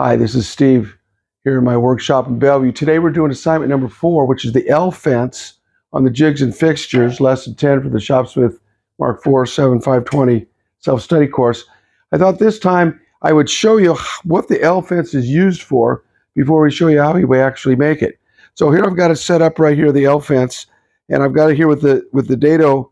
Hi, this is Steve here in my workshop in Bellevue. Today we're doing assignment number 4, which is the L fence on the jigs and fixtures, lesson 10 for the Shopsmith Mark IV 7520 self-study course. I thought this time I would show you what the L fence is used for before we show you how we actually make it. So here I've got it set up right here, the L fence, and I've got it here with the dado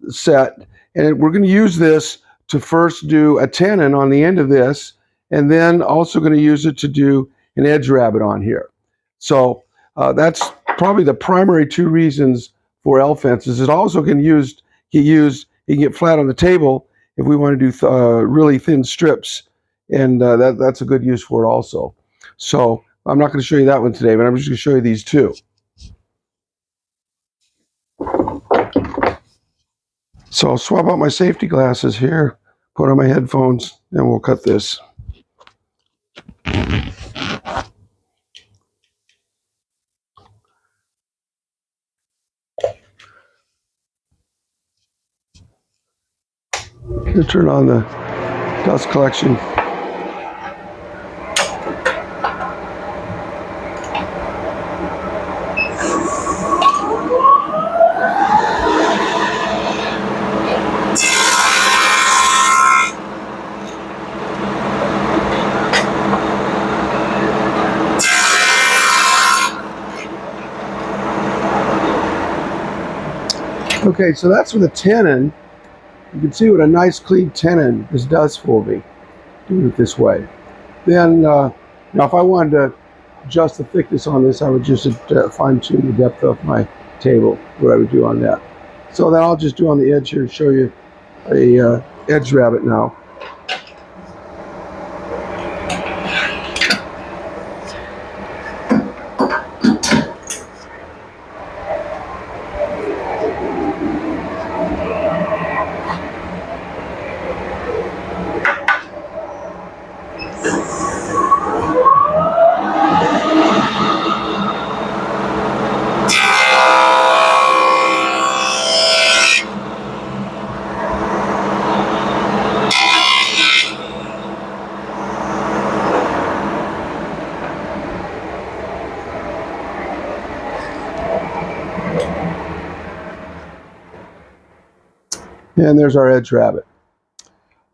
set, and we're going to use this to first do a tenon on the end of this, and then also going to use it to do an edge rabbet on here. So that's probably the primary two reasons for L fences. It also can get flat on the table if we want to do really thin strips, and that's a good use for it also. So I'm not going to show you that one today, but I'm just going to show you these two. So I'll swap out my safety glasses here, put on my headphones, and we'll cut this. Gonna turn on the dust collection. Okay, so that's with a tenon. You can see what a nice clean tenon this does for me, doing it this way. Then, now if I wanted to adjust the thickness on this, I would just fine tune the depth of my table, what I would do on that. So then I'll just do on the edge here and show you a edge rabbet now. And there's our edge rabbet.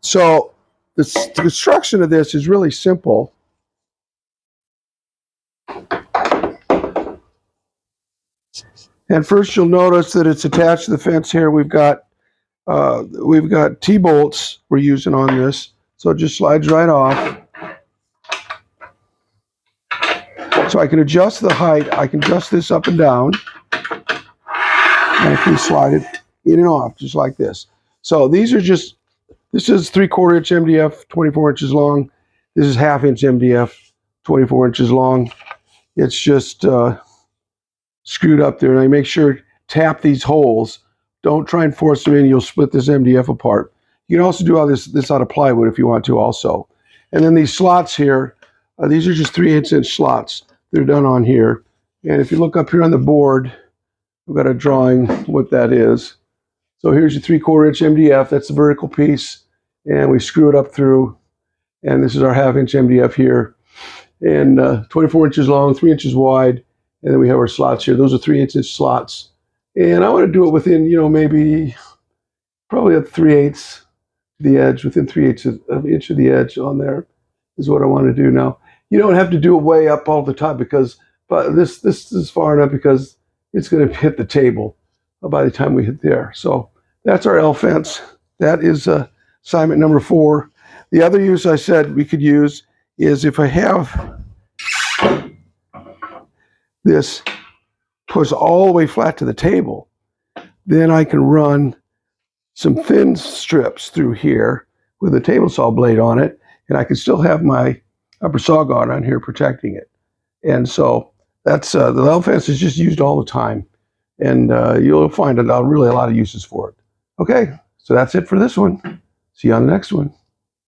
So the construction of this is really simple. And first you'll notice that it's attached to the fence here. We've got T-bolts we're using on this. So it just slides right off. So I can adjust the height. I can adjust this up and down. And I can slide it in and off just like this. So these are just, this is 3/4 inch MDF, 24 inches long. This is 1/2 inch MDF, 24 inches long. It's just screwed up there, and I make sure tap these holes. Don't try and force them in, you'll split this MDF apart. You can also do all this out of plywood if you want to also. And then these slots here, these are just 3/8 inch slots. They're done on here. And if you look up here on the board, I've got a drawing what that is. So here's your 3/4 inch MDF, that's the vertical piece, and we screw it up through, and this is our 1/2 inch MDF here, and 24 inches long, 3 inches wide, and then we have our slots here. Those are 3/8 inch slots, and I want to do it within, maybe probably at 3/8 the edge, within 3/8 of an inch of the edge on there is what I want to do now. You don't have to do it way up all the time but this is far enough because it's going to hit the table by the time we hit there. So that's our L fence. That is assignment number 4. The other use I said we could use is if I have this pushed all the way flat to the table, then I can run some thin strips through here with a table saw blade on it, and I can still have my upper saw guard on here protecting it. And so that's the L fence is just used all the time. And you'll find really a lot of uses for it. Okay, so that's it for this one. See you on the next one.